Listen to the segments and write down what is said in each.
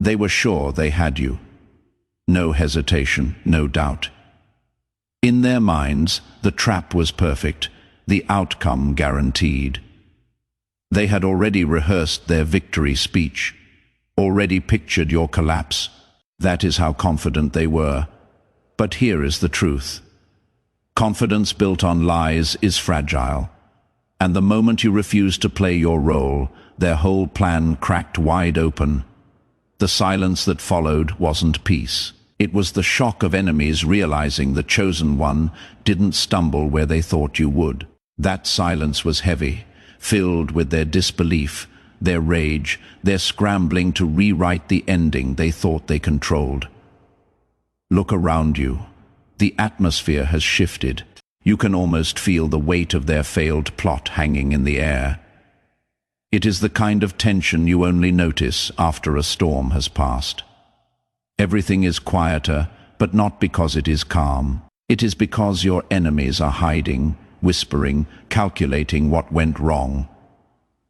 They were sure they had you. No hesitation, no doubt. In their minds, the trap was perfect, the outcome guaranteed. They had already rehearsed their victory speech, already pictured your collapse. That is how confident they were. But here is the truth. Confidence built on lies is fragile, and the moment you refuse to play your role, their whole plan cracked wide open. The silence that followed wasn't peace. It was the shock of enemies realizing the chosen one didn't stumble where they thought you would. That silence was heavy, filled with their disbelief, their rage, their scrambling to rewrite the ending they thought they controlled. Look around you. The atmosphere has shifted. You can almost feel the weight of their failed plot hanging in the air. It is the kind of tension you only notice after a storm has passed. Everything is quieter, but not because it is calm. It is because your enemies are hiding, whispering, calculating what went wrong.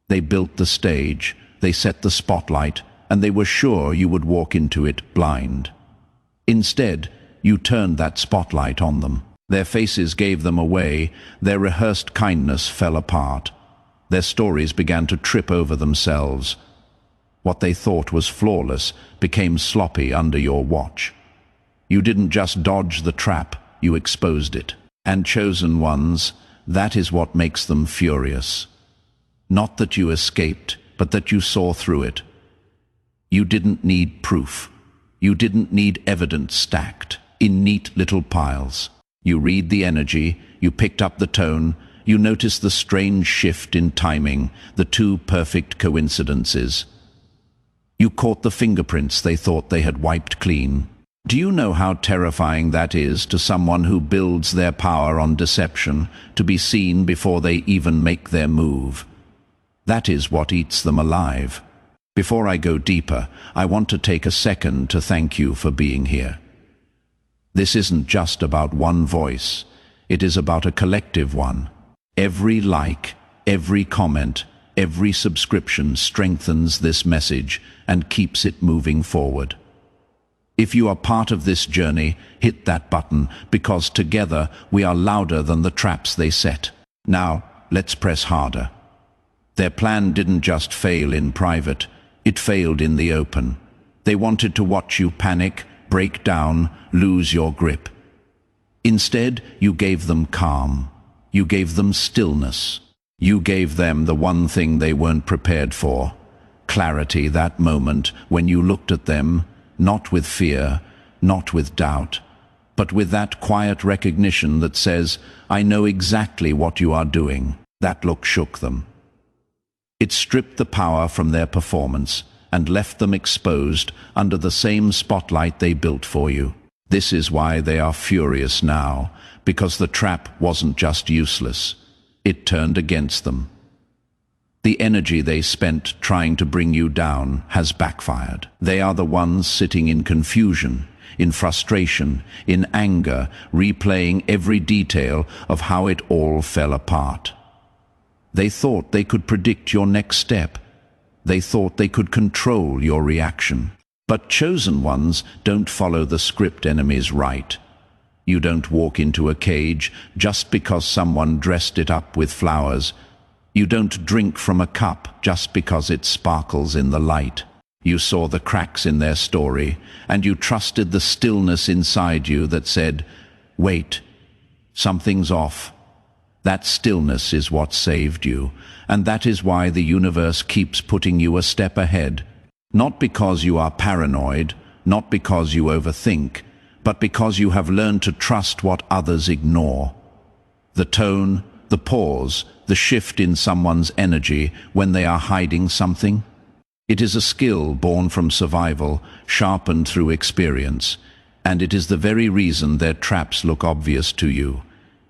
They built the stage, they set the spotlight, and they were sure you would walk into it blind. Instead, you turned that spotlight on them. Their faces gave them away, their rehearsed kindness fell apart. Their stories began to trip over themselves. What they thought was flawless became sloppy under your watch. You didn't just dodge the trap, you exposed it. And chosen ones, that is what makes them furious. Not that you escaped, but that you saw through it. You didn't need proof. You didn't need evidence stacked in neat little piles. You read the energy, you picked up the tone, you noticed the strange shift in timing, the two perfect coincidences. You caught the fingerprints they thought they had wiped clean. Do you know how terrifying that is to someone who builds their power on deception, to be seen before they even make their move? That is what eats them alive. Before I go deeper, I want to take a second to thank you for being here. This isn't just about one voice, it is about a collective one. Every like, every comment, every subscription strengthens this message and keeps it moving forward. If you are part of this journey, hit that button, because together we are louder than the traps they set. Now, let's press harder. Their plan didn't just fail in private, it failed in the open. They wanted to watch you panic, break down, lose your grip. Instead, you gave them calm. You gave them stillness. You gave them the one thing they weren't prepared for. Clarity, that moment when you looked at them, not with fear, not with doubt, but with that quiet recognition that says, I know exactly what you are doing. That look shook them. It stripped the power from their performance and left them exposed under the same spotlight they built for you. This is why they are furious now, because the trap wasn't just useless, it turned against them. The energy they spent trying to bring you down has backfired. They are the ones sitting in confusion, in frustration, in anger, replaying every detail of how it all fell apart. They thought they could predict your next step. They thought they could control your reaction. But chosen ones don't follow the script enemies write. You don't walk into a cage just because someone dressed it up with flowers. You don't drink from a cup just because it sparkles in the light. You saw the cracks in their story, and you trusted the stillness inside you that said, wait, something's off. That stillness is what saved you, and that is why the universe keeps putting you a step ahead. Not because you are paranoid, not because you overthink, but because you have learned to trust what others ignore. The tone, the pause, the shift in someone's energy when they are hiding something. It is a skill born from survival, sharpened through experience, and it is the very reason their traps look obvious to you,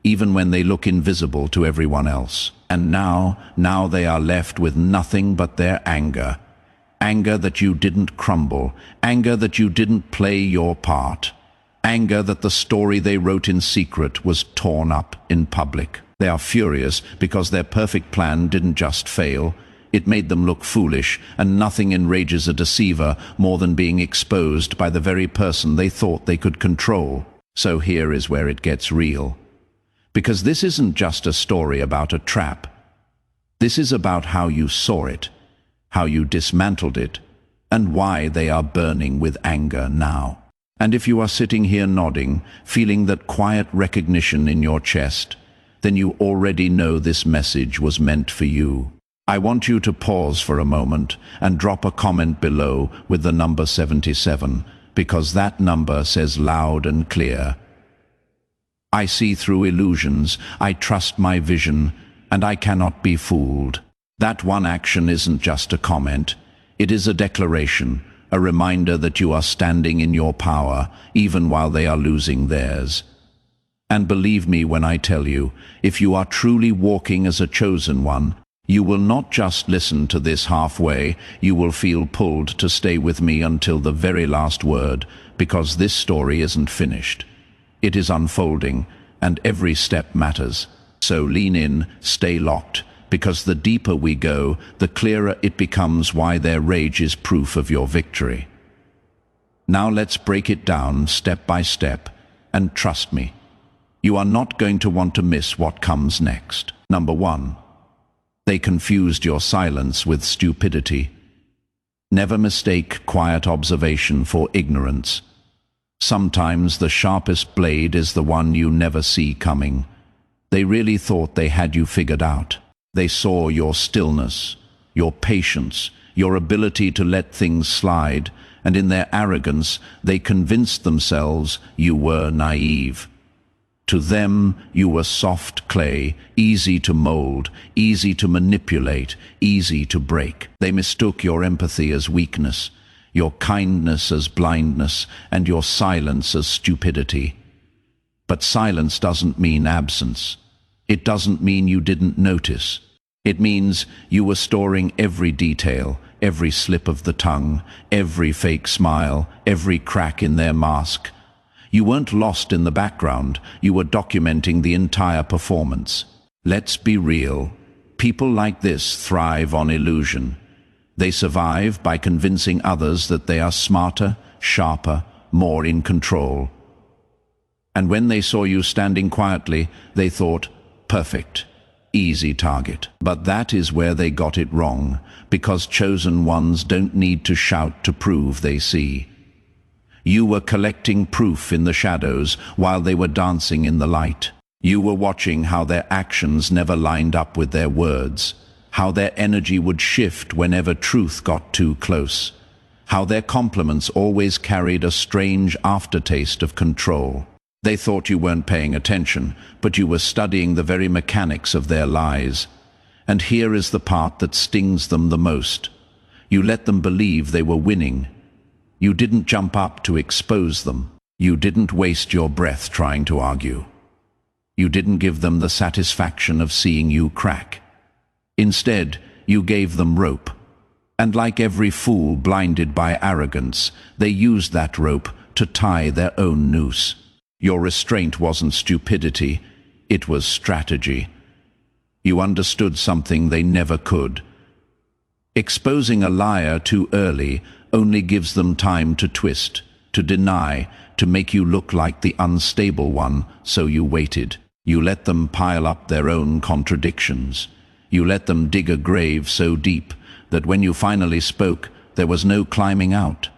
even when they look invisible to everyone else. And now they are left with nothing but their anger. Anger that you didn't crumble, anger that you didn't play your part, anger that the story they wrote in secret was torn up in public. They are furious because their perfect plan didn't just fail, It made them look foolish, and nothing enrages a deceiver more than being exposed by the very person they thought they could control. So here is where it gets real. Because this isn't just a story about a trap. This is about how you saw it, how you dismantled it, and why they are burning with anger now. And if you are sitting here nodding, feeling that quiet recognition in your chest, then you already know this message was meant for you. I want you to pause for a moment and drop a comment below with the number 77, because that number says loud and clear, I see through illusions, I trust my vision, and I cannot be fooled. That one action isn't just a comment, it is a declaration, a reminder that you are standing in your power, even while they are losing theirs. And believe me when I tell you, if you are truly walking as a chosen one, you will not just listen to this halfway, you will feel pulled to stay with me until the very last word, because this story isn't finished. It is unfolding, and every step matters. So lean in, stay locked, because the deeper we go, the clearer it becomes why their rage is proof of your victory. Now let's break it down step by step, and trust me, you are not going to want to miss what comes next. Number 1. They confused your silence with stupidity. Never mistake quiet observation for ignorance. Sometimes the sharpest blade is the one you never see coming. They really thought they had you figured out. They saw your stillness, your patience, your ability to let things slide, and in their arrogance, they convinced themselves you were naive. To them, you were soft clay, easy to mold, easy to manipulate, easy to break. They mistook your empathy as weakness, your kindness as blindness, and your silence as stupidity. But silence doesn't mean absence. It doesn't mean you didn't notice. It means you were storing every detail, every slip of the tongue, every fake smile, every crack in their mask. You weren't lost in the background, you were documenting the entire performance. Let's be real. People like this thrive on illusion. They survive by convincing others that they are smarter, sharper, more in control. And when they saw you standing quietly, they thought, perfect, easy target. But that is where they got it wrong, because chosen ones don't need to shout to prove they see. You were collecting proof in the shadows while they were dancing in the light. You were watching how their actions never lined up with their words, how their energy would shift whenever truth got too close, how their compliments always carried a strange aftertaste of control. They thought you weren't paying attention, but you were studying the very mechanics of their lies. And here is the part that stings them the most. You let them believe they were winning. You didn't jump up to expose them. You didn't waste your breath trying to argue. You didn't give them the satisfaction of seeing you crack. Instead, you gave them rope. And like every fool blinded by arrogance, they used that rope to tie their own noose. Your restraint wasn't stupidity, it was strategy. You understood something they never could. Exposing a liar too early only gives them time to twist, to deny, to make you look like the unstable one, so you waited. You let them pile up their own contradictions. You let them dig a grave so deep that when you finally spoke, there was no climbing out.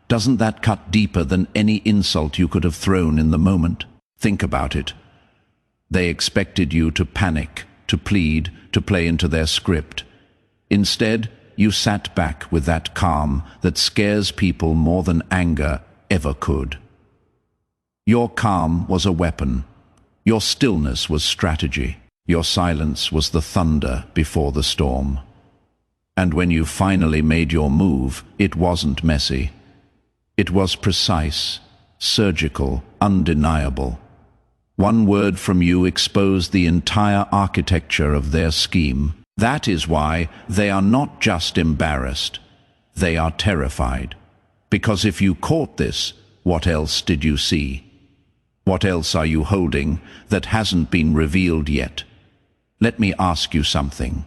Doesn't that cut deeper than any insult you could have thrown in the moment? Think about it. They expected you to panic, to plead, to play into their script. Instead, you sat back with that calm that scares people more than anger ever could. Your calm was a weapon. Your stillness was strategy. Your silence was the thunder before the storm. And when you finally made your move, it wasn't messy. It was precise, surgical, undeniable. One word from you exposed the entire architecture of their scheme. That is why they are not just embarrassed, they are terrified. Because if you caught this, what else did you see? What else are you holding that hasn't been revealed yet? Let me ask you something,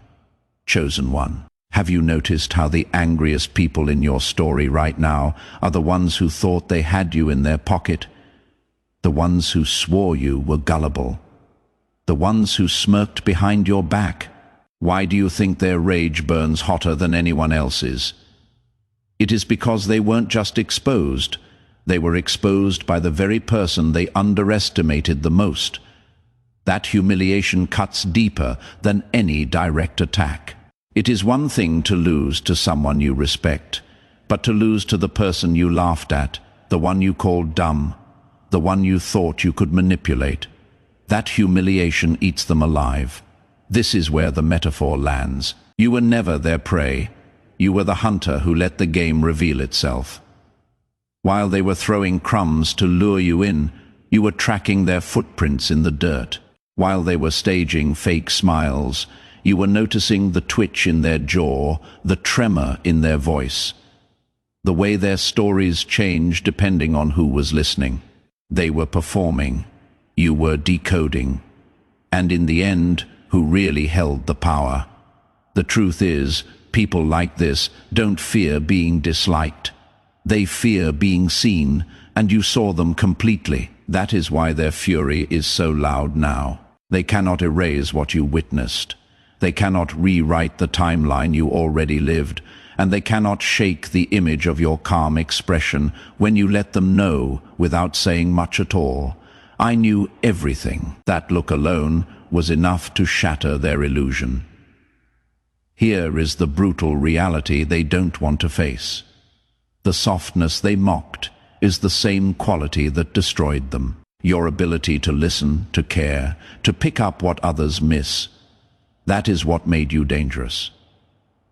chosen one. Have you noticed how the angriest people in your story right now are the ones who thought they had you in their pocket? The ones who swore you were gullible. The ones who smirked behind your back. Why do you think their rage burns hotter than anyone else's? It is because they weren't just exposed. They were exposed by the very person they underestimated the most. That humiliation cuts deeper than any direct attack. It is one thing to lose to someone you respect, but to lose to the person you laughed at, the one you called dumb, the one you thought you could manipulate. That humiliation eats them alive. This is where the metaphor lands. You were never their prey. You were the hunter who let the game reveal itself. While they were throwing crumbs to lure you in, you were tracking their footprints in the dirt. While they were staging fake smiles, you were noticing the twitch in their jaw, the tremor in their voice, the way their stories changed depending on who was listening. They were performing. You were decoding. And in the end, who really held the power? The truth is, people like this don't fear being disliked. They fear being seen, and you saw them completely. That is why their fury is so loud now. They cannot erase what you witnessed. They cannot rewrite the timeline you already lived, and they cannot shake the image of your calm expression when you let them know without saying much at all. I knew everything. That look alone was enough to shatter their illusion. Here is the brutal reality they don't want to face. The softness they mocked is the same quality that destroyed them. Your ability to listen, to care, to pick up what others miss. That is what made you dangerous.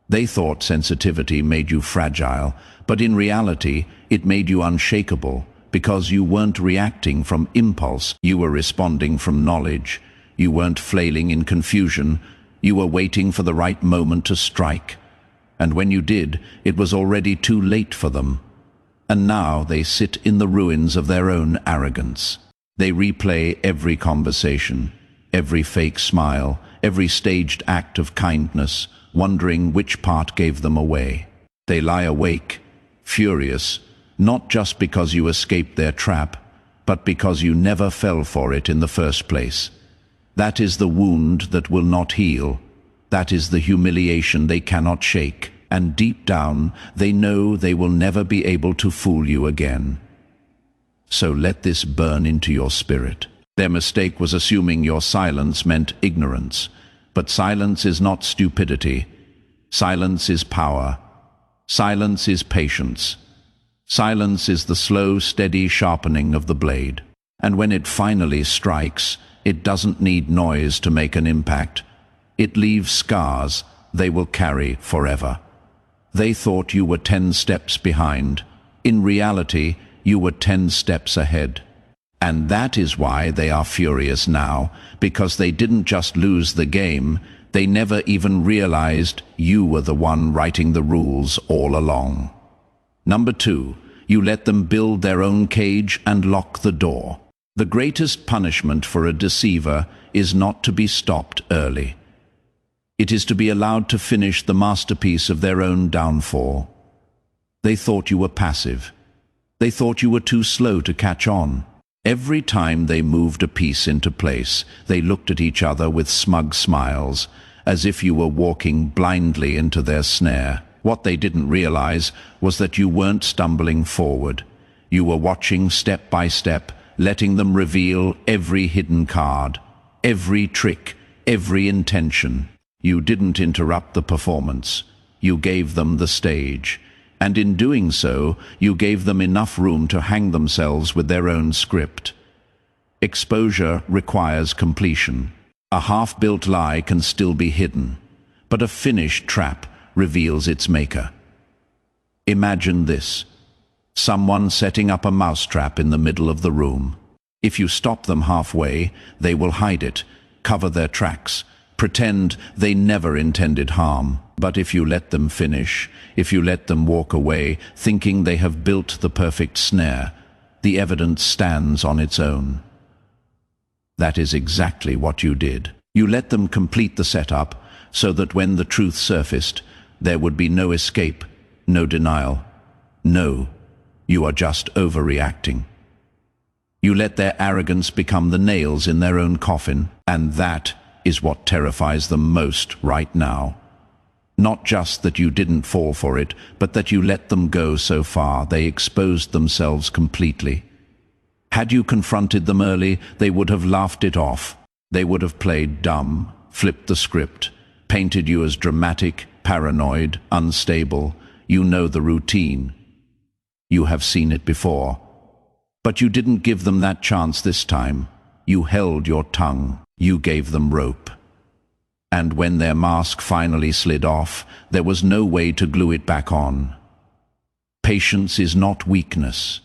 They thought sensitivity made you fragile, but in reality, it made you unshakable. Because you weren't reacting from impulse, you were responding from knowledge. You weren't flailing in confusion, you were waiting for the right moment to strike. And when you did, it was already too late for them. And now they sit in the ruins of their own arrogance. They replay every conversation, every fake smile, every staged act of kindness, wondering which part gave them away. They lie awake, furious, not just because you escaped their trap, but because you never fell for it in the first place. That is the wound that will not heal. That is the humiliation they cannot shake. And deep down, they know they will never be able to fool you again. So let this burn into your spirit. Their mistake was assuming your silence meant ignorance. But silence is not stupidity. Silence is power. Silence is patience. Silence is the slow, steady sharpening of the blade. And when it finally strikes, it doesn't need noise to make an impact. It leaves scars they will carry forever. They thought you were 10 steps behind. In reality, you were 10 steps ahead. And that is why they are furious now, because they didn't just lose the game, they never even realized you were the one writing the rules all along. Number 2, you let them build their own cage and lock the door. The greatest punishment for a deceiver is not to be stopped early. It is to be allowed to finish the masterpiece of their own downfall. They thought you were passive. They thought you were too slow to catch on. Every time they moved a piece into place, they looked at each other with smug smiles, as if you were walking blindly into their snare. What they didn't realize was that you weren't stumbling forward. You were watching step by step, letting them reveal every hidden card, every trick, every intention. You didn't interrupt the performance. You gave them the stage. And in doing so, you gave them enough room to hang themselves with their own script. Exposure requires completion. A half-built lie can still be hidden, but a finished trap reveals its maker. Imagine this: someone setting up a mousetrap in the middle of the room. If you stop them halfway, they will hide it, cover their tracks, pretend they never intended harm. But if you let them finish, if you let them walk away, thinking they have built the perfect snare, the evidence stands on its own. That is exactly what you did. You let them complete the setup so that when the truth surfaced, There would be no escape, no denial. No, you are just overreacting. You let their arrogance become the nails in their own coffin, and that is what terrifies them most right now. Not just that you didn't fall for it, but that you let them go so far they exposed themselves completely. Had you confronted them early, they would have laughed it off. They would have played dumb, flipped the script, painted you as dramatic, paranoid, unstable. You know the routine. You have seen it before. But you didn't give them that chance this time. You held your tongue. You gave them rope. And when their mask finally slid off, there was no way to glue it back on. Patience is not weakness.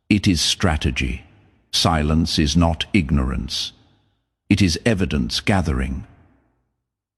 It is strategy. Silence is not ignorance. It is evidence gathering.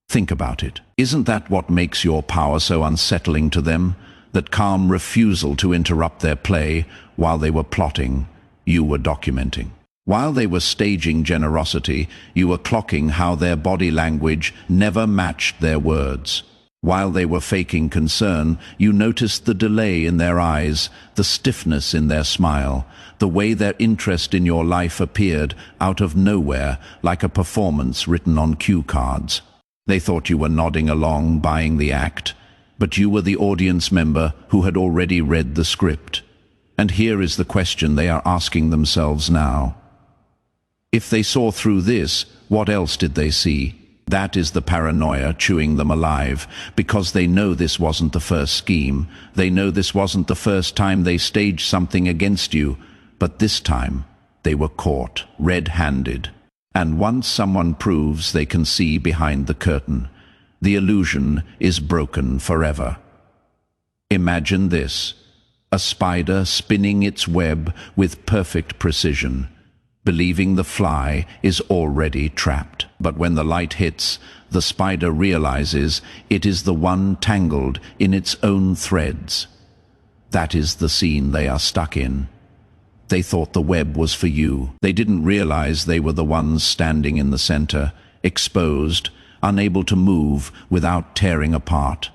Think about it. Isn't that what makes your power so unsettling to them? That calm refusal to interrupt their play while they were plotting, you were documenting. While they were staging generosity, you were clocking how their body language never matched their words. While they were faking concern, you noticed the delay in their eyes, the stiffness in their smile, the way their interest in your life appeared out of nowhere like a performance written on cue cards. They thought you were nodding along, buying the act, but you were the audience member who had already read the script. And here is the question they are asking themselves now. If they saw through this, what else did they see? That is the paranoia chewing them alive, because they know this wasn't the first scheme. They know this wasn't the first time they staged something against you, but this time they were caught, red-handed. And once someone proves they can see behind the curtain, the illusion is broken forever. Imagine this: a spider spinning its web with perfect precision, believing the fly is already trapped. But when the light hits, the spider realizes it is the one tangled in its own threads. That is the scene they are stuck in. They thought the web was for you. They didn't realize they were the ones standing in the center, exposed, unable to move without tearing apart.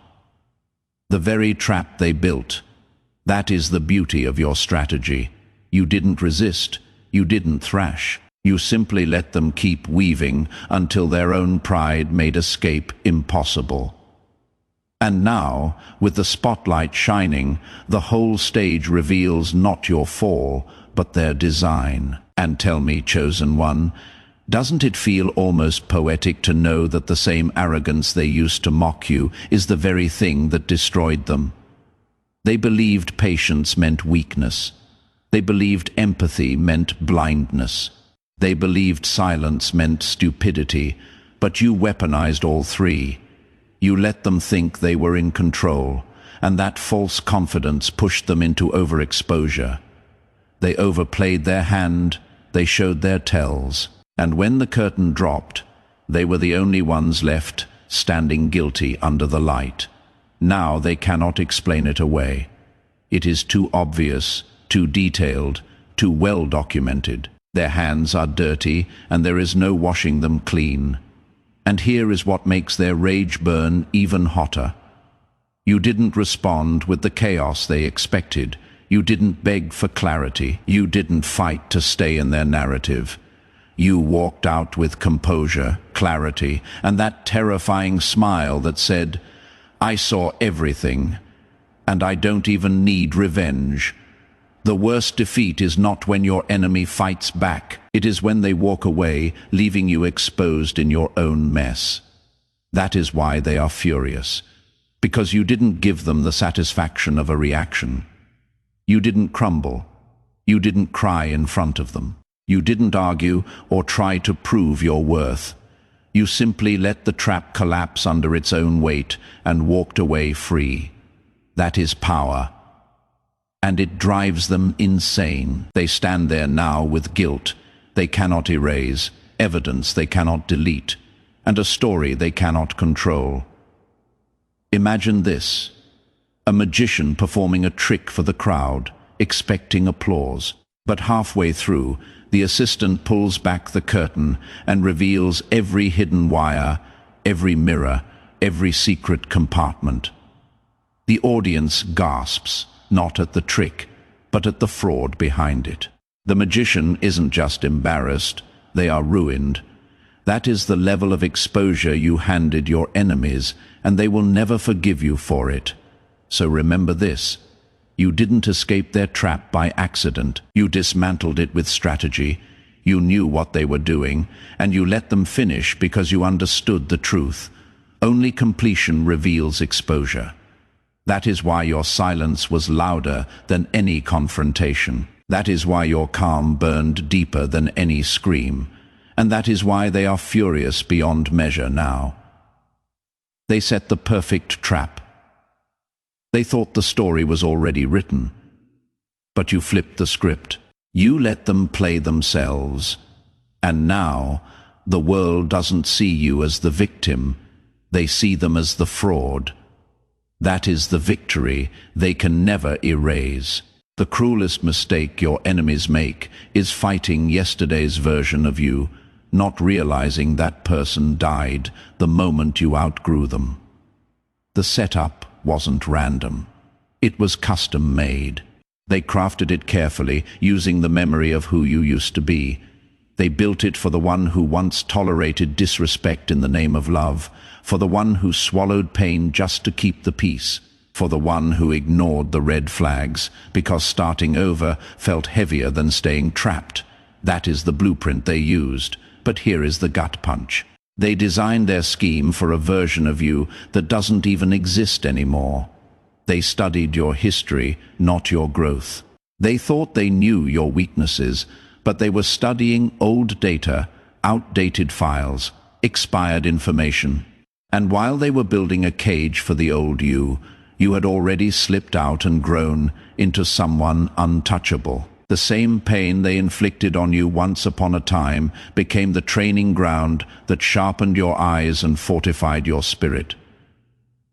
The very trap they built. That is the beauty of your strategy. You didn't resist. You didn't thrash. You simply let them keep weaving until their own pride made escape impossible. And now, with the spotlight shining, the whole stage reveals not your fall, but their design. And tell me, chosen one, doesn't it feel almost poetic to know that the same arrogance they used to mock you is the very thing that destroyed them? They believed patience meant weakness. They believed empathy meant blindness. They believed silence meant stupidity, but you weaponized all three. You let them think they were in control, and that false confidence pushed them into overexposure. They overplayed their hand, they showed their tells, and when the curtain dropped, they were the only ones left standing guilty under the light. Now they cannot explain it away. It is too obvious, too detailed, too well documented. Their hands are dirty, and there is no washing them clean. And here is what makes their rage burn even hotter. You didn't respond with the chaos they expected. You didn't beg for clarity. You didn't fight to stay in their narrative. You walked out with composure, clarity, and that terrifying smile that said, "I saw everything, and I don't even need revenge." The worst defeat is not when your enemy fights back. It is when they walk away, leaving you exposed in your own mess. That is why they are furious. Because you didn't give them the satisfaction of a reaction. You didn't crumble. You didn't cry in front of them. You didn't argue or try to prove your worth. You simply let the trap collapse under its own weight and walked away free. That is power. And it drives them insane. They stand there now with guilt they cannot erase, evidence they cannot delete, and a story they cannot control. Imagine this: a magician performing a trick for the crowd, expecting applause. But halfway through, the assistant pulls back the curtain and reveals every hidden wire, every mirror, every secret compartment. The audience gasps, not at the trick, but at the fraud behind it. The magician isn't just embarrassed, they are ruined. That is the level of exposure you handed your enemies, and they will never forgive you for it. So remember this. You didn't escape their trap by accident. You dismantled it with strategy. You knew what they were doing, and you let them finish because you understood the truth. Only completion reveals exposure. That is why your silence was louder than any confrontation. That is why your calm burned deeper than any scream. And that is why they are furious beyond measure now. They set the perfect trap. They thought the story was already written. But you flipped the script. You let them play themselves. And now, the world doesn't see you as the victim. They see them as the fraud. That is the victory they can never erase. The cruelest mistake your enemies make is fighting yesterday's version of you, not realizing that person died the moment you outgrew them. The setup wasn't random. It was custom-made. They crafted it carefully, using the memory of who you used to be. They built it for the one who once tolerated disrespect in the name of love, for the one who swallowed pain just to keep the peace, for the one who ignored the red flags because starting over felt heavier than staying trapped. That is the blueprint they used, but here is the gut punch. They designed their scheme for a version of you that doesn't even exist anymore. They studied your history, not your growth. They thought they knew your weaknesses, but they were studying old data, outdated files, expired information. And while they were building a cage for the old you, you had already slipped out and grown into someone untouchable. The same pain they inflicted on you once upon a time became the training ground that sharpened your eyes and fortified your spirit.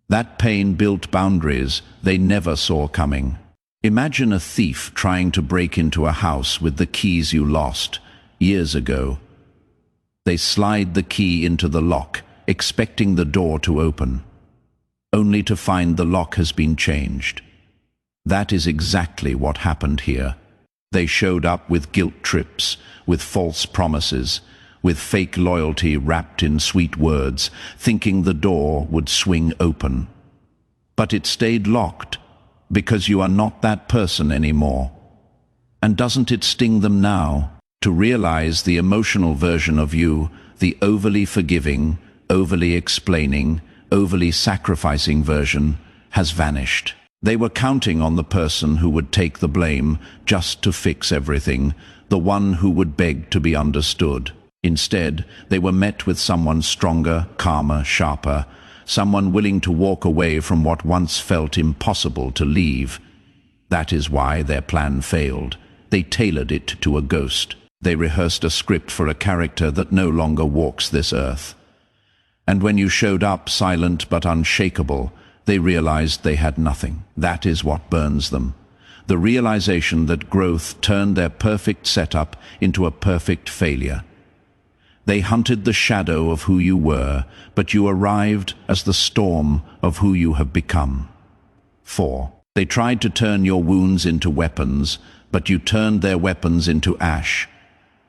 That pain built boundaries they never saw coming. Imagine a thief trying to break into a house with the keys you lost years ago. They slide the key into the lock, expecting the door to open, only to find the lock has been changed. That is exactly what happened here. They showed up with guilt trips, with false promises, with fake loyalty wrapped in sweet words, thinking the door would swing open. But it stayed locked, because you are not that person anymore. And doesn't it sting them now to realize the emotional version of you, the overly forgiving, overly explaining, overly sacrificing version, has vanished? They were counting on the person who would take the blame just to fix everything, the one who would beg to be understood. Instead, they were met with someone stronger, calmer, sharper, someone willing to walk away from what once felt impossible to leave. That is why their plan failed. They tailored it to a ghost. They rehearsed a script for a character that no longer walks this earth. And when you showed up, silent but unshakable, they realized they had nothing. That is what burns them. The realization that growth turned their perfect setup into a perfect failure. They hunted the shadow of who you were, but you arrived as the storm of who you have become. 4. They tried to turn your wounds into weapons, but you turned their weapons into ash.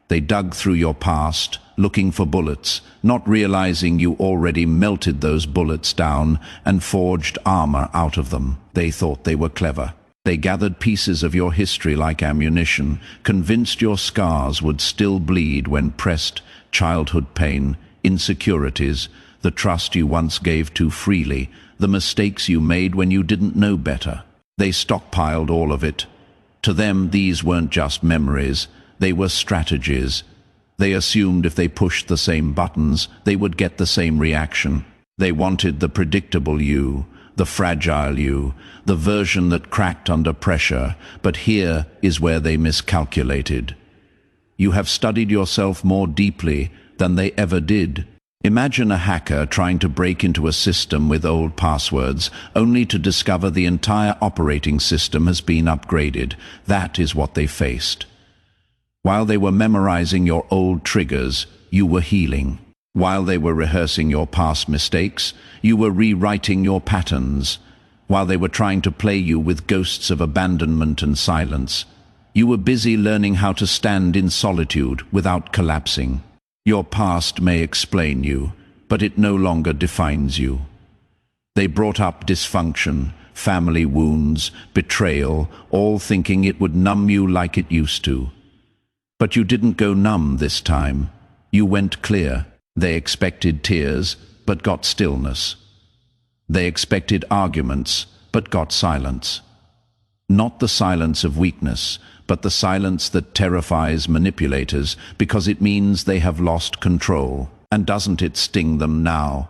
They dug through your past, looking for bullets, not realizing you already melted those bullets down and forged armor out of them. They thought they were clever. They gathered pieces of your history like ammunition, convinced your scars would still bleed when pressed, childhood pain, insecurities, the trust you once gave too freely, the mistakes you made when you didn't know better. They stockpiled all of it. To them, these weren't just memories, they were strategies. They assumed if they pushed the same buttons, they would get the same reaction. They wanted the predictable you, the fragile you, the version that cracked under pressure, but here is where they miscalculated. You have studied yourself more deeply than they ever did. Imagine a hacker trying to break into a system with old passwords, only to discover the entire operating system has been upgraded. That is what they faced. While they were memorizing your old triggers, you were healing. While they were rehearsing your past mistakes, you were rewriting your patterns. While they were trying to play you with ghosts of abandonment and silence, you were busy learning how to stand in solitude without collapsing. Your past may explain you, but it no longer defines you. They brought up dysfunction, family wounds, betrayal, all thinking it would numb you like it used to. But you didn't go numb this time. You went clear. They expected tears, but got stillness. They expected arguments, but got silence. Not the silence of weakness, but the silence that terrifies manipulators because it means they have lost control. And doesn't it sting them now?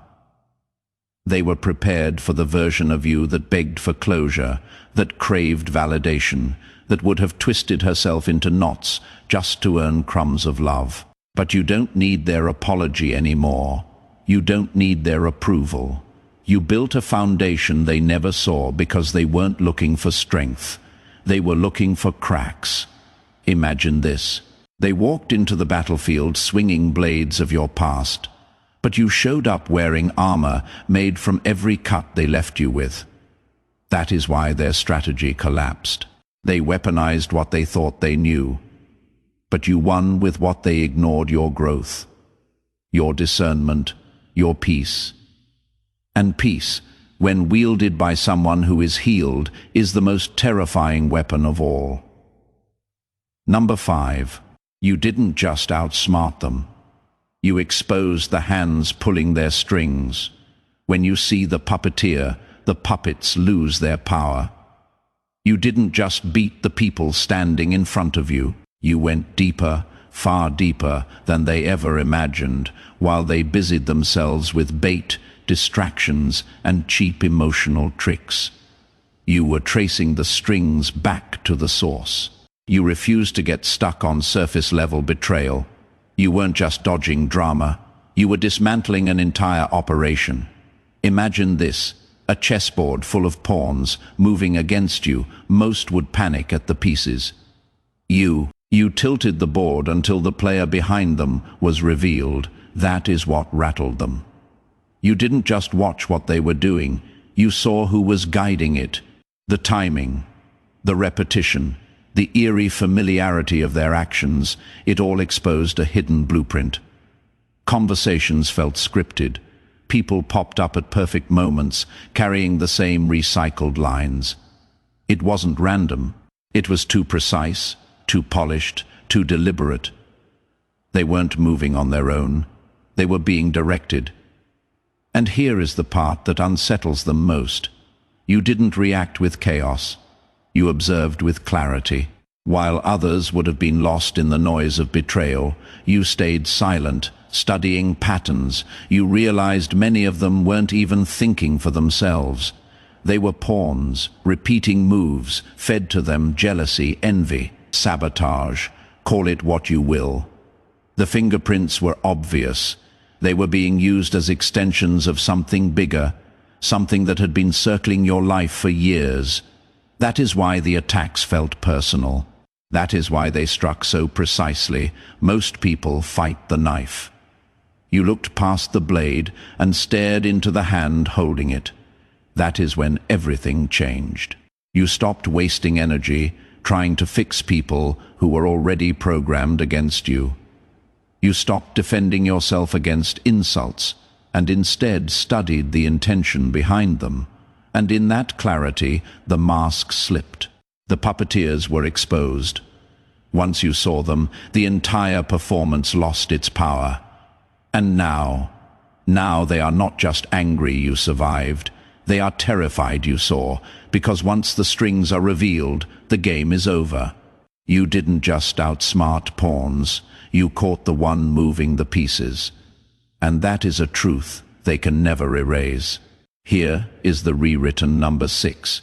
They were prepared for the version of you that begged for closure, that craved validation, that would have twisted herself into knots just to earn crumbs of love. But you don't need their apology anymore. You don't need their approval. You built a foundation they never saw because they weren't looking for strength. They were looking for cracks. Imagine this. They walked into the battlefield swinging blades of your past, but you showed up wearing armor made from every cut they left you with. That is why their strategy collapsed. They weaponized what they thought they knew, but you won with what they ignored: your growth, your discernment, your peace. And peace, when wielded by someone who is healed, is the most terrifying weapon of all. Number 5. You didn't just outsmart them. You exposed the hands pulling their strings. When you see the puppeteer, the puppets lose their power. You didn't just beat the people standing in front of you. You went deeper, far deeper than they ever imagined, while they busied themselves with bait, distractions, and cheap emotional tricks. You were tracing the strings back to the source. You refused to get stuck on surface-level betrayal. You weren't just dodging drama. You were dismantling an entire operation. Imagine this: a chessboard full of pawns moving against you. Most would panic at the pieces. You tilted the board until the player behind them was revealed. That is what rattled them. You didn't just watch what they were doing. You saw who was guiding it. The timing, the repetition, the eerie familiarity of their actions, it all exposed a hidden blueprint. Conversations felt scripted. People popped up at perfect moments, carrying the same recycled lines. It wasn't random. It was too precise, too polished, too deliberate. They weren't moving on their own. They were being directed. And here is the part that unsettles them most. You didn't react with chaos. You observed with clarity. While others would have been lost in the noise of betrayal, you stayed silent, studying patterns. You realized many of them weren't even thinking for themselves. They were pawns, repeating moves, fed to them jealousy, envy, sabotage. Call it what you will. The fingerprints were obvious. They were being used as extensions of something bigger, something that had been circling your life for years. That is why the attacks felt personal. That is why they struck so precisely. Most people fight the knife. You looked past the blade and stared into the hand holding it. That is when everything changed. You stopped wasting energy trying to fix people who were already programmed against you. You stopped defending yourself against insults and instead studied the intention behind them. And in that clarity, the mask slipped. The puppeteers were exposed. Once you saw them, the entire performance lost its power. And now they are not just angry you survived. They are terrified you saw, because once the strings are revealed, the game is over. You didn't just outsmart pawns. You caught the one moving the pieces. And that is a truth they can never erase. Here is the rewritten number 6.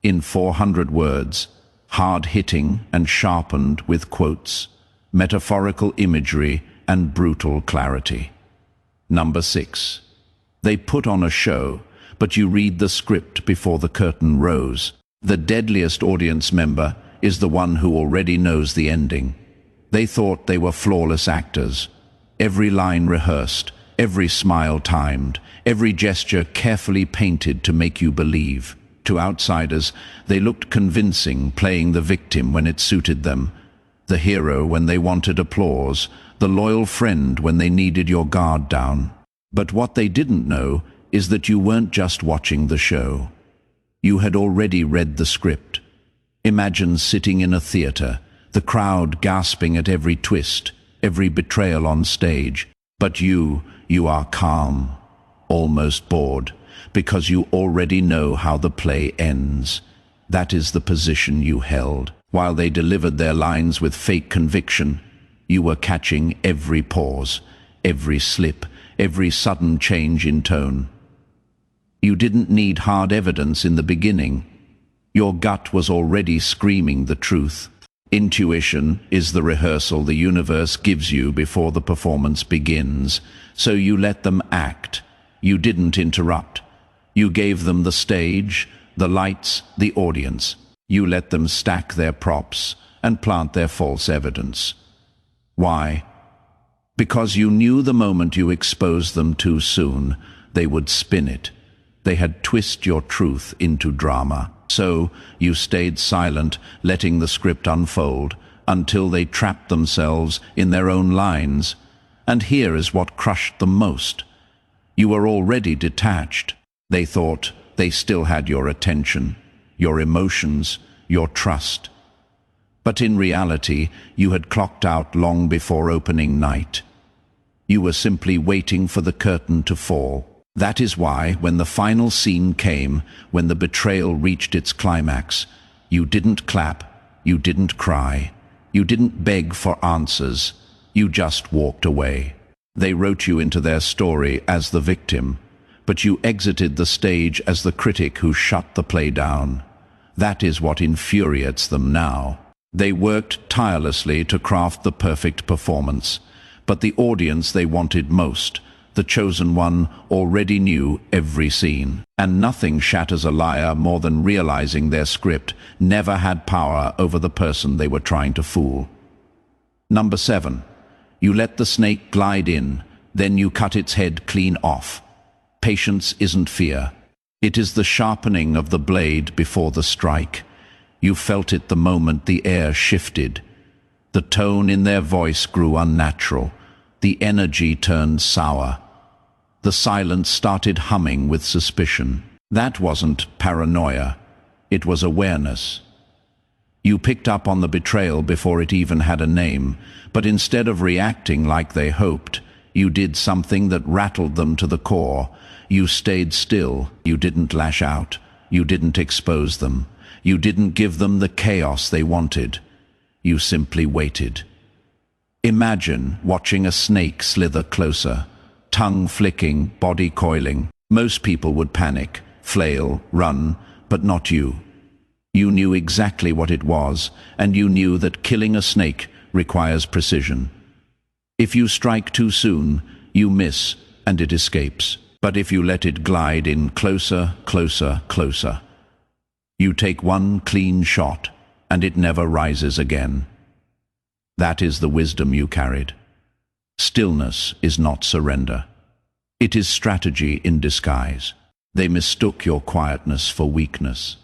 In 400 words, hard-hitting and sharpened with quotes, metaphorical imagery and brutal clarity. Number 6. They put on a show, but you read the script before the curtain rose. The deadliest audience member is the one who already knows the ending. They thought they were flawless actors. Every line rehearsed, every smile timed, every gesture carefully painted to make you believe. To outsiders, they looked convincing, playing the victim when it suited them, the hero when they wanted applause, the loyal friend when they needed your guard down. But what they didn't know is that you weren't just watching the show. You had already read the script. Imagine sitting in a theater, the crowd gasping at every twist, every betrayal on stage. But you are calm, almost bored, because you already know how the play ends. That is the position you held. While they delivered their lines with fake conviction, you were catching every pause, every slip, every sudden change in tone. You didn't need hard evidence in the beginning. Your gut was already screaming the truth. Intuition is the rehearsal the universe gives you before the performance begins. So you let them act. You didn't interrupt. You gave them the stage, the lights, the audience. You let them stack their props and plant their false evidence. Why? Because you knew the moment you exposed them too soon, they would spin it. They had twisted your truth into drama. So you stayed silent, letting the script unfold, until they trapped themselves in their own lines. And here is what crushed them most. You were already detached. They thought they still had your attention, your emotions, your trust. But in reality, you had clocked out long before opening night. You were simply waiting for the curtain to fall. That is why, when the final scene came, when the betrayal reached its climax, you didn't clap, you didn't cry, you didn't beg for answers, you just walked away. They wrote you into their story as the victim, but you exited the stage as the critic who shut the play down. That is what infuriates them now. They worked tirelessly to craft the perfect performance, but the audience they wanted most, the chosen one, already knew every scene. And nothing shatters a liar more than realizing their script never had power over the person they were trying to fool. Number 7. You let the snake glide in, then you cut its head clean off. Patience isn't fear. It is the sharpening of the blade before the strike. You felt it the moment the air shifted. The tone in their voice grew unnatural. The energy turned sour. The silence started humming with suspicion. That wasn't paranoia. It was awareness. You picked up on the betrayal before it even had a name, but instead of reacting like they hoped, you did something that rattled them to the core. You stayed still. You didn't lash out. You didn't expose them. You didn't give them the chaos they wanted. You simply waited. Imagine watching a snake slither closer, tongue flicking, body coiling. Most people would panic, flail, run, but not you. You knew exactly what it was, and you knew that killing a snake requires precision. If you strike too soon, you miss, and it escapes. But if you let it glide in closer, closer, closer, you take one clean shot, and it never rises again. That is the wisdom you carried. Stillness is not surrender. It is strategy in disguise. They mistook your quietness for weakness.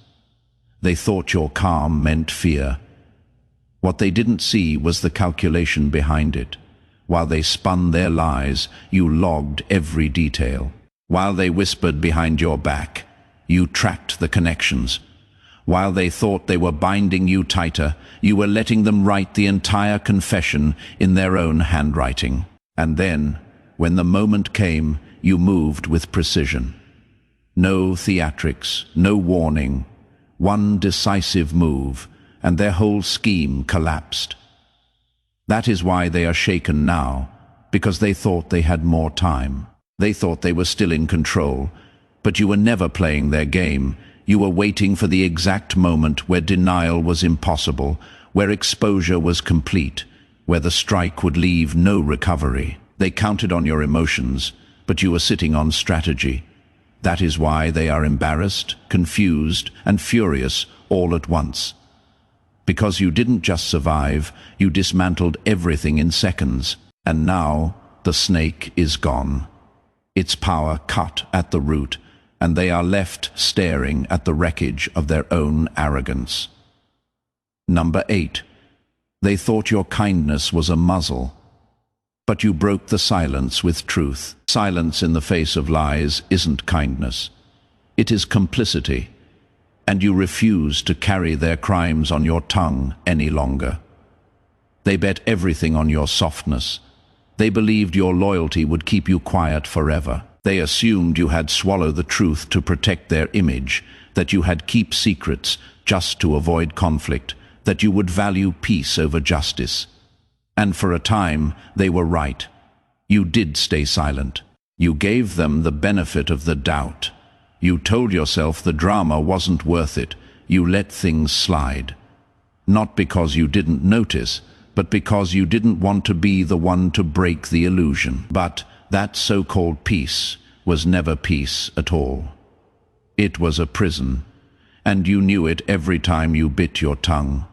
They thought your calm meant fear. What they didn't see was the calculation behind it. While they spun their lies, you logged every detail. While they whispered behind your back, you tracked the connections. While they thought they were binding you tighter, you were letting them write the entire confession in their own handwriting. And then, when the moment came, you moved with precision. No theatrics, no warning. One decisive move, and their whole scheme collapsed. That is why they are shaken now, because they thought they had more time. They thought they were still in control, but you were never playing their game. You were waiting for the exact moment where denial was impossible, where exposure was complete, where the strike would leave no recovery. They counted on your emotions, but you were sitting on strategy. That is why they are embarrassed, confused, and furious all at once. Because you didn't just survive, you dismantled everything in seconds. And now the snake is gone. Its power cut at the root, and they are left staring at the wreckage of their own arrogance. Number 8. They thought your kindness was a muzzle, but you broke the silence with truth. Silence in the face of lies isn't kindness. It is complicity, and you refuse to carry their crimes on your tongue any longer. They bet everything on your softness. They believed your loyalty would keep you quiet forever. They assumed you had swallowed the truth to protect their image, that you had kept secrets just to avoid conflict, that you would value peace over justice. And for a time, they were right. You did stay silent. You gave them the benefit of the doubt. You told yourself the drama wasn't worth it. You let things slide. Not because you didn't notice, but because you didn't want to be the one to break the illusion. But that so-called peace was never peace at all. It was a prison, and you knew it every time you bit your tongue.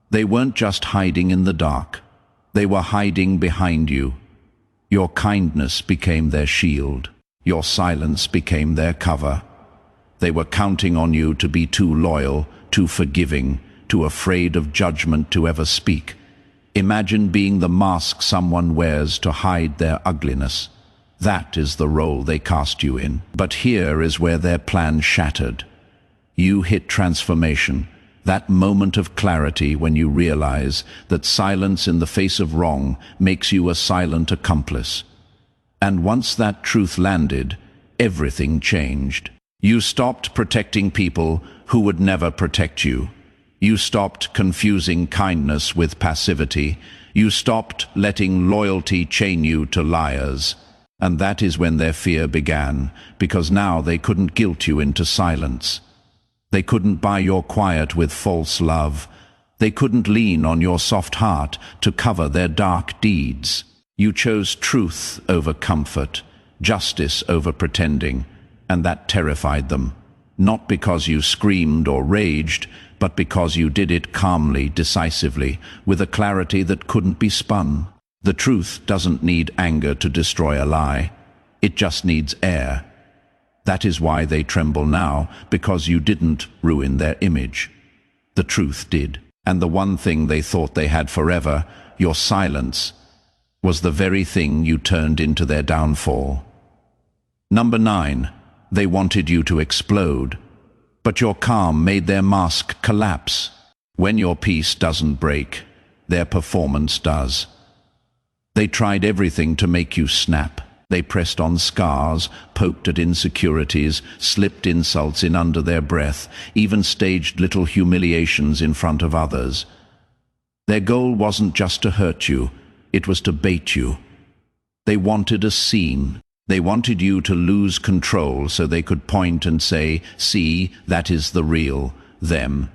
They weren't just hiding in the dark. They were hiding behind you. Your kindness became their shield. Your silence became their cover. They were counting on you to be too loyal, too forgiving, too afraid of judgment to ever speak. Imagine being the mask someone wears to hide their ugliness. That is the role they cast you in. But here is where their plan shattered. You hit transformation, that moment of clarity when you realize that silence in the face of wrong makes you a silent accomplice. And once that truth landed, everything changed. You stopped protecting people who would never protect you. You stopped confusing kindness with passivity. You stopped letting loyalty chain you to liars. And that is when their fear began, because now they couldn't guilt you into silence. They couldn't buy your quiet with false love. They couldn't lean on your soft heart to cover their dark deeds. You chose truth over comfort, justice over pretending, and that terrified them. Not because you screamed or raged, but because you did it calmly, decisively, with a clarity that couldn't be spun. The truth doesn't need anger to destroy a lie. It just needs air. That is why they tremble now, because you didn't ruin their image. The truth did. And the one thing they thought they had forever, your silence, was the very thing you turned into their downfall. Number 9. They wanted you to explode. But your calm made their mask collapse. When your peace doesn't break, their performance does. They tried everything to make you snap. They pressed on scars, poked at insecurities, slipped insults in under their breath, even staged little humiliations in front of others. Their goal wasn't just to hurt you, it was to bait you. They wanted a scene. They wanted you to lose control so they could point and say, "See, that is the real them."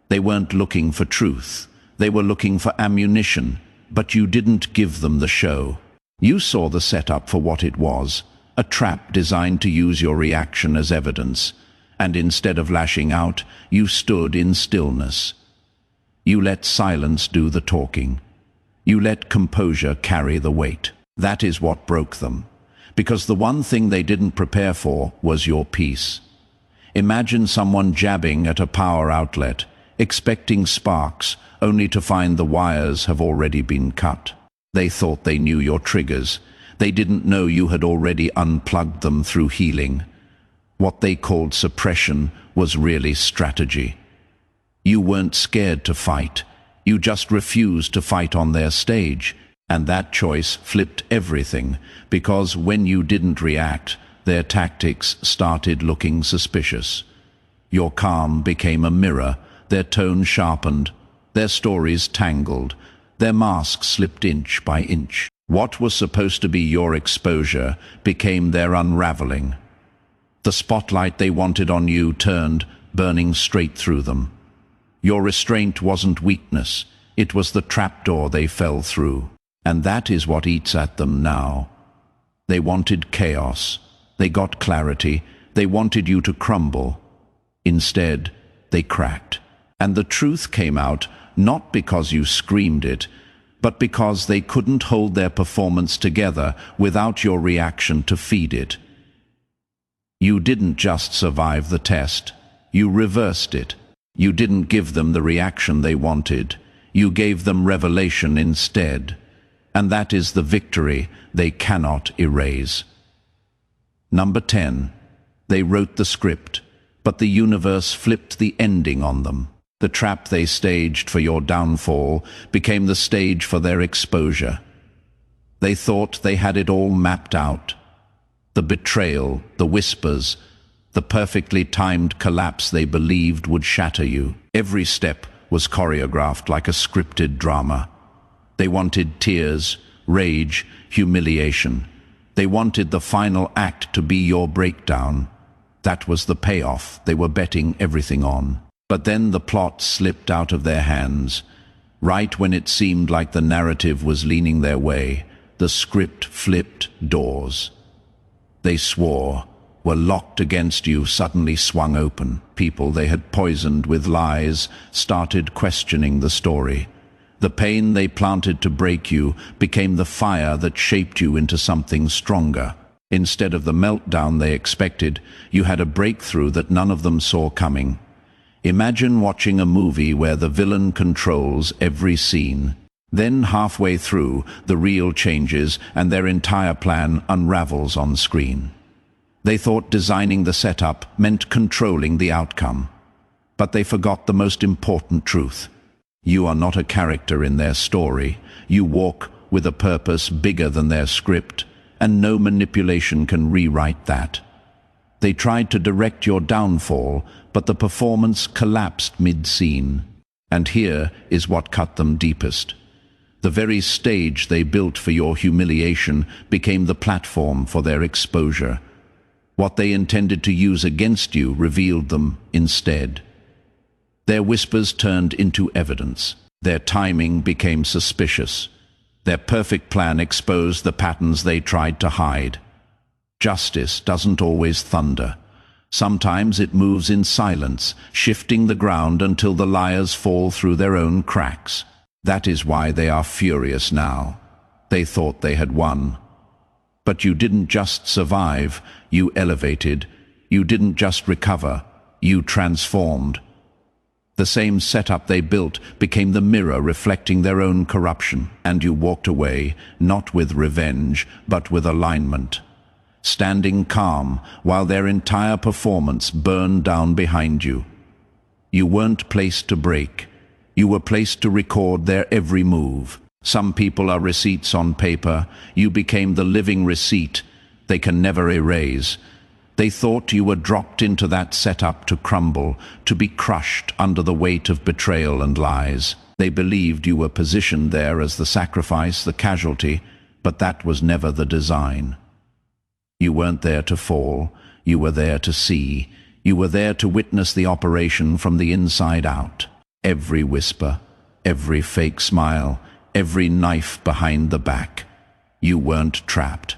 They weren't looking for truth. They were looking for ammunition, but you didn't give them the show. You saw the setup for what it was, a trap designed to use your reaction as evidence, and instead of lashing out, you stood in stillness. You let silence do the talking. You let composure carry the weight. That is what broke them. Because the one thing they didn't prepare for was your peace. Imagine someone jabbing at a power outlet, expecting sparks, only to find the wires have already been cut. They thought they knew your triggers. They didn't know you had already unplugged them through healing. What they called suppression was really strategy. You weren't scared to fight. You just refused to fight on their stage. And that choice flipped everything, because when you didn't react, their tactics started looking suspicious. Your calm became a mirror, their tone sharpened, their stories tangled, their masks slipped inch by inch. What was supposed to be your exposure became their unraveling. The spotlight they wanted on you turned, burning straight through them. Your restraint wasn't weakness, it was the trapdoor they fell through. And that is what eats at them now. They wanted chaos. They got clarity. They wanted you to crumble. Instead, they cracked. And the truth came out not because you screamed it, but because they couldn't hold their performance together without your reaction to feed it. You didn't just survive the test. You reversed it. You didn't give them the reaction they wanted. You gave them revelation instead. And that is the victory they cannot erase. Number 10. They wrote the script, but the universe flipped the ending on them. The trap they staged for your downfall became the stage for their exposure. They thought they had it all mapped out. The betrayal, the whispers, the perfectly timed collapse they believed would shatter you. Every step was choreographed like a scripted drama. They wanted tears, rage, humiliation. They wanted the final act to be your breakdown. That was the payoff they were betting everything on. But then the plot slipped out of their hands. Right when it seemed like the narrative was leaning their way, the script flipped doors. They swore, were locked against you, suddenly swung open. People they had poisoned with lies started questioning the story. The pain they planted to break you became the fire that shaped you into something stronger. Instead of the meltdown they expected, you had a breakthrough that none of them saw coming. Imagine watching a movie where the villain controls every scene. Then halfway through, the reel changes and their entire plan unravels on screen. They thought designing the setup meant controlling the outcome. But they forgot the most important truth. You are not a character in their story. You walk with a purpose bigger than their script, and no manipulation can rewrite that. They tried to direct your downfall, but the performance collapsed mid-scene. And here is what cut them deepest. The very stage they built for your humiliation became the platform for their exposure. What they intended to use against you revealed them instead. Their whispers turned into evidence. Their timing became suspicious. Their perfect plan exposed the patterns they tried to hide. Justice doesn't always thunder. Sometimes it moves in silence, shifting the ground until the liars fall through their own cracks. That is why they are furious now. They thought they had won. But you didn't just survive, you elevated. You didn't just recover, you transformed. The same setup they built became the mirror reflecting their own corruption, and you walked away, not with revenge, but with alignment. Standing calm while their entire performance burned down behind you. You weren't placed to break. You were placed to record their every move. Some people are receipts on paper. You became the living receipt they can never erase. They thought you were dropped into that setup to crumble, to be crushed under the weight of betrayal and lies. They believed you were positioned there as the sacrifice, the casualty, but that was never the design. You weren't there to fall. You were there to see. You were there to witness the operation from the inside out. Every whisper, every fake smile, every knife behind the back. You weren't trapped.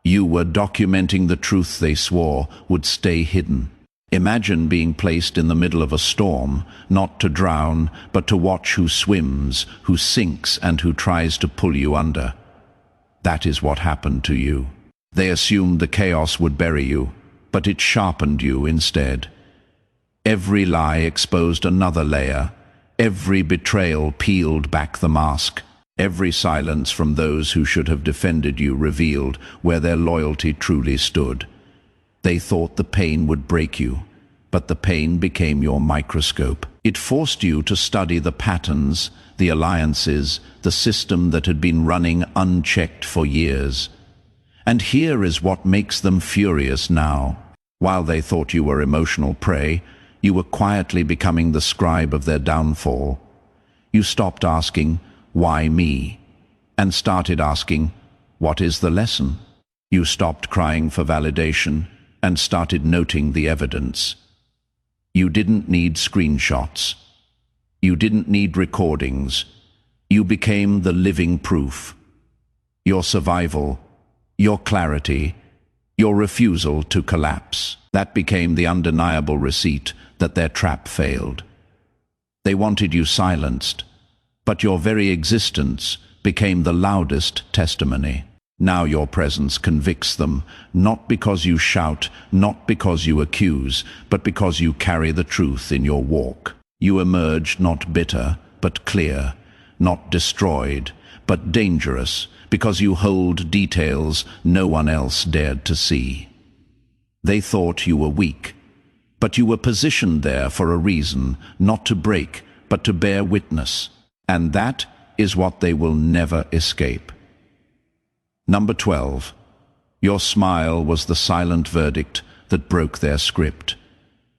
You were documenting the truth they swore would stay hidden. Imagine being placed in the middle of a storm, not to drown, but to watch who swims, who sinks, and who tries to pull you under. That is what happened to you. They assumed the chaos would bury you, but it sharpened you instead. Every lie exposed another layer. Every betrayal peeled back the mask. Every silence from those who should have defended you revealed where their loyalty truly stood. They thought the pain would break you, but the pain became your microscope. It forced you to study the patterns, the alliances, the system that had been running unchecked for years. And here is what makes them furious now. While they thought you were emotional prey, you were quietly becoming the scribe of their downfall. You stopped asking, "Why me?" and started asking, "What is the lesson?" You stopped crying for validation and started noting the evidence. You didn't need screenshots. You didn't need recordings. You became the living proof. Your survival, your clarity, your refusal to collapse. That became the undeniable receipt that their trap failed. They wanted you silenced, but your very existence became the loudest testimony. Now your presence convicts them, not because you shout, not because you accuse, but because you carry the truth in your walk. You emerge not bitter, but clear, not destroyed, but dangerous, because you hold details no one else dared to see. They thought you were weak, but you were positioned there for a reason, not to break, but to bear witness. And that is what they will never escape. Number 12. Your smile was the silent verdict that broke their script.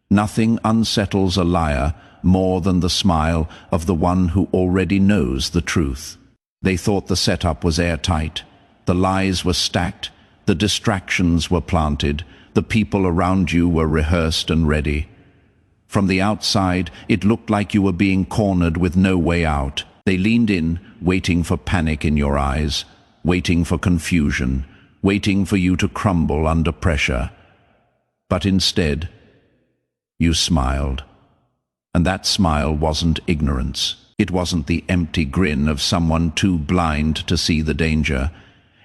Nothing unsettles a liar more than the smile of the one who already knows the truth. They thought the setup was airtight, the lies were stacked, the distractions were planted, the people around you were rehearsed and ready. From the outside, it looked like you were being cornered with no way out. They leaned in, waiting for panic in your eyes, waiting for confusion, waiting for you to crumble under pressure. But instead, you smiled. And that smile wasn't ignorance. It wasn't the empty grin of someone too blind to see the danger.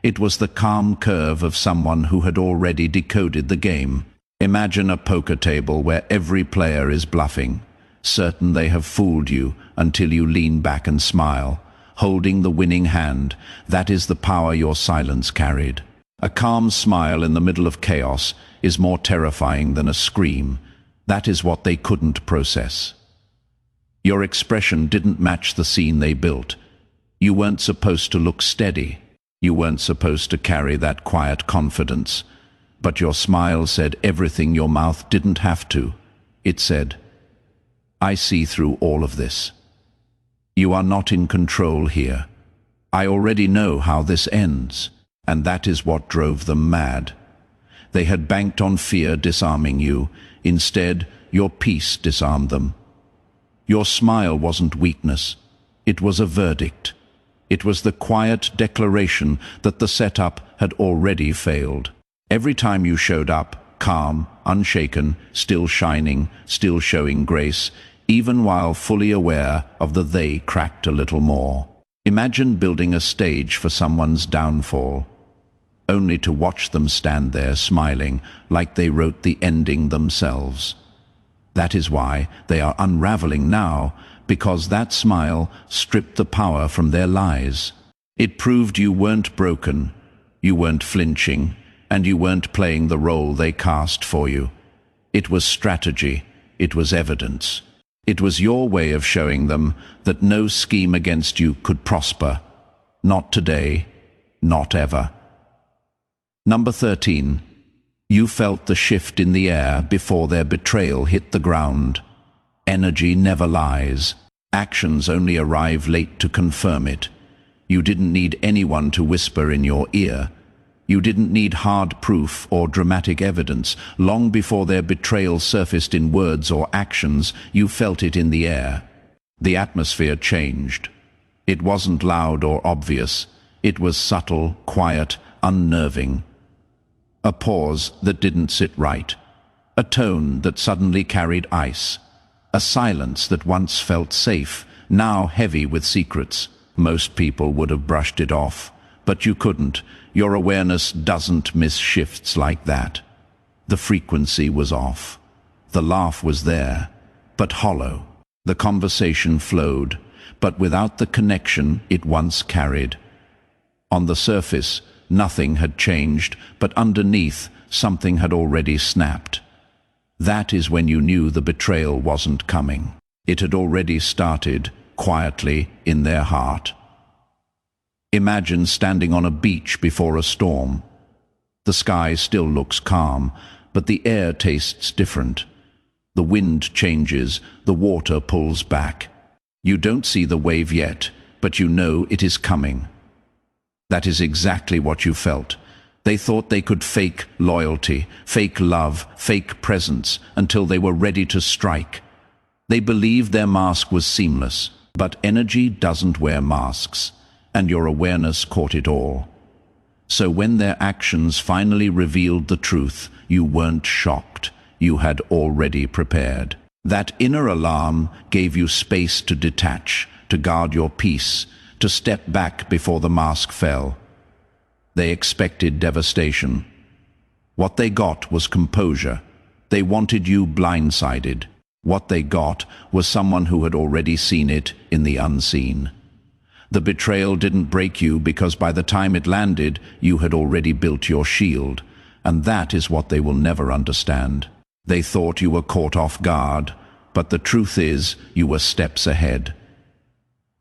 It was the calm curve of someone who had already decoded the game. Imagine a poker table where every player is bluffing, certain they have fooled you until you lean back and smile, holding the winning hand. That is the power your silence carried. A calm smile in the middle of chaos is more terrifying than a scream. That is what they couldn't process. Your expression didn't match the scene they built. You weren't supposed to look steady. You weren't supposed to carry that quiet confidence. But your smile said everything your mouth didn't have to. It said, I see through all of this. You are not in control here. I already know how this ends. And that is what drove them mad. They had banked on fear disarming you. Instead, your peace disarmed them. Your smile wasn't weakness. It was a verdict. It was the quiet declaration that the setup had already failed. Every time you showed up, calm, unshaken, still shining, still showing grace, even while fully aware of the they cracked a little more. Imagine building a stage for someone's downfall, only to watch them stand there smiling like they wrote the ending themselves. That is why they are unraveling now, because that smile stripped the power from their lies. It proved you weren't broken, you weren't flinching, and you weren't playing the role they cast for you. It was strategy, it was evidence. It was your way of showing them that no scheme against you could prosper. Not today, not ever. Number 13. You felt the shift in the air before their betrayal hit the ground. Energy never lies. Actions only arrive late to confirm it. You didn't need anyone to whisper in your ear. You didn't need hard proof or dramatic evidence. Long before their betrayal surfaced in words or actions, you felt it in the air. The atmosphere changed. It wasn't loud or obvious. It was subtle, quiet, unnerving. A pause that didn't sit right. A tone that suddenly carried ice. A silence that once felt safe, now heavy with secrets. Most people would have brushed it off, but you couldn't. Your awareness doesn't miss shifts like that. The frequency was off. The laugh was there, but hollow. The conversation flowed, but without the connection it once carried. On the surface, nothing had changed, but underneath, something had already snapped. That is when you knew the betrayal wasn't coming. It had already started, quietly, in their heart. Imagine standing on a beach before a storm. The sky still looks calm, but the air tastes different. The wind changes, the water pulls back. You don't see the wave yet, but you know it is coming. That is exactly what you felt. They thought they could fake loyalty, fake love, fake presence until they were ready to strike. They believed their mask was seamless, but energy doesn't wear masks, and your awareness caught it all. So when their actions finally revealed the truth, you weren't shocked. You had already prepared. That inner alarm gave you space to detach, to guard your peace, to step back before the mask fell. They expected devastation. What they got was composure. They wanted you blindsided. What they got was someone who had already seen it in the unseen. The betrayal didn't break you because by the time it landed, you had already built your shield, and that is what they will never understand. They thought you were caught off guard, but the truth is, you were steps ahead.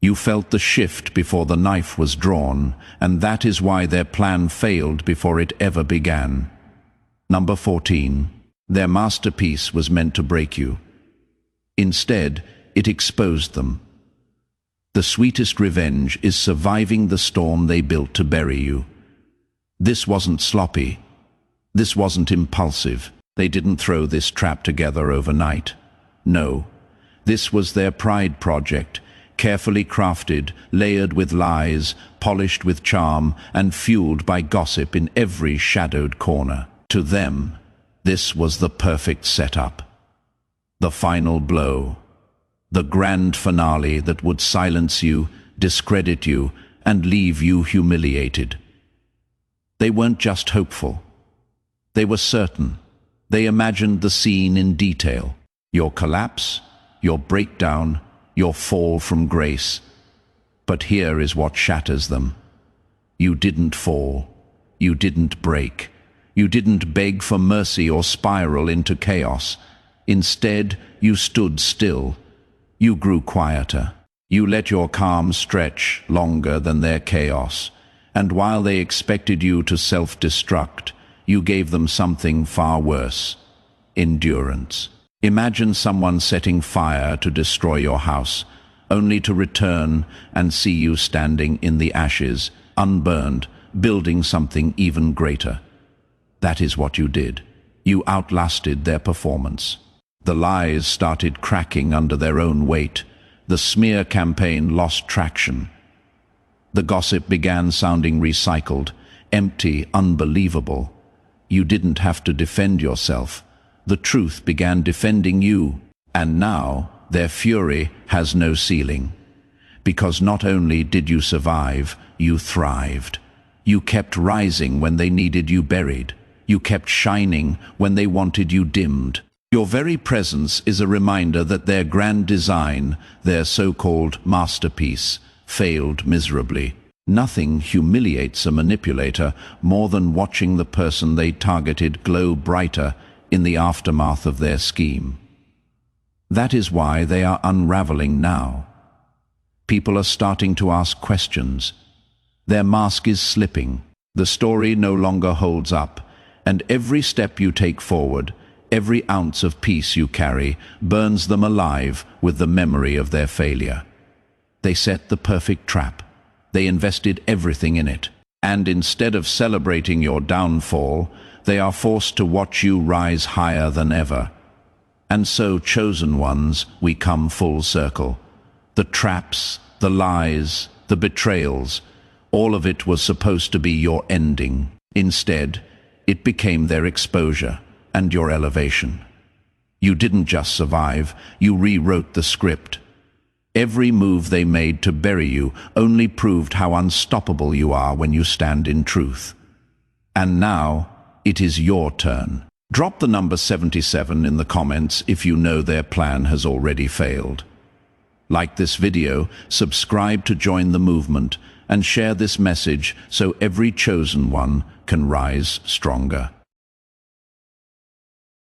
You felt the shift before the knife was drawn, and that is why their plan failed before it ever began. Number 14. Their masterpiece was meant to break you. Instead, it exposed them. The sweetest revenge is surviving the storm they built to bury you. This wasn't sloppy. This wasn't impulsive. They didn't throw this trap together overnight. No, this was their pride project, carefully crafted, layered with lies, polished with charm, and fueled by gossip in every shadowed corner. To them, this was the perfect setup. The final blow. The grand finale that would silence you, discredit you, and leave you humiliated. They weren't just hopeful. They were certain. They imagined the scene in detail. Your collapse, your breakdown, your fall from grace. But here is what shatters them. You didn't fall. You didn't break. You didn't beg for mercy or spiral into chaos. Instead, you stood still. You grew quieter. You let your calm stretch longer than their chaos. And while they expected you to self-destruct, you gave them something far worse: endurance. Imagine someone setting fire to destroy your house, only to return and see you standing in the ashes, unburned, building something even greater. That is what you did. You outlasted their performance. The lies started cracking under their own weight. The smear campaign lost traction. The gossip began sounding recycled, empty, unbelievable. You didn't have to defend yourself. The truth began defending you. And now their fury has no ceiling. Because not only did you survive, you thrived. You kept rising when they needed you buried. You kept shining when they wanted you dimmed. Your very presence is a reminder that their grand design, their so-called masterpiece, failed miserably. Nothing humiliates a manipulator more than watching the person they targeted glow brighter in the aftermath of their scheme. That is why they are unraveling now. People are starting to ask questions. Their mask is slipping. The story no longer holds up, and every step you take forward, every ounce of peace you carry, burns them alive with the memory of their failure. They set the perfect trap. They invested everything in it. And instead of celebrating your downfall, they are forced to watch you rise higher than ever. And so, chosen ones, we come full circle. The traps, the lies, the betrayals, all of it was supposed to be your ending. Instead, it became their exposure and your elevation. You didn't just survive, you rewrote the script. Every move they made to bury you only proved how unstoppable you are when you stand in truth. And now, it is your turn. Drop the number 77 in the comments if you know their plan has already failed. Like this video, subscribe to join the movement, and share this message so every chosen one can rise stronger.